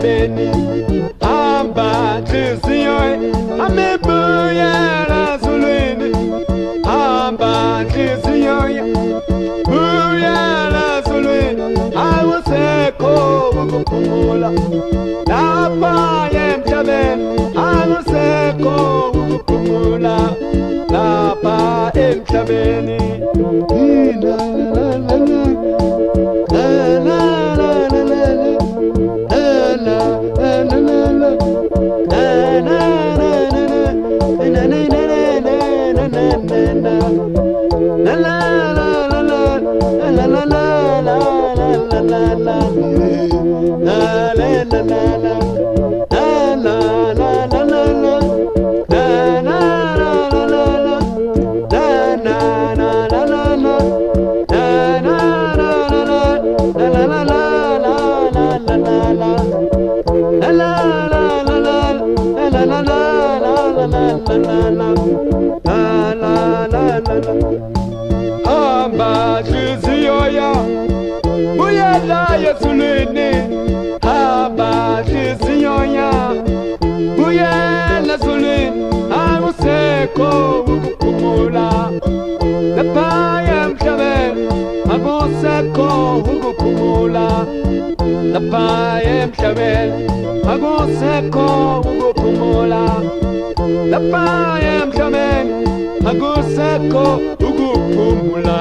emhlabeni hamba nhliziyo amebuyela ezulwini hamba nhliziyo buyela ezulwini akusekho ukuphumula lapha emhlabeni akusekho ukuphumula lapha emhlabeni. Hamba nhliziyo buyela ezulwini hamba nhliziyo buyela ezulwini akusekho ukuphumula lapha emhlabeni akusekho ukuphumula lapha emhlabeni akusekho ukuphumula lapha emhlabeni akusekho ukuphumula.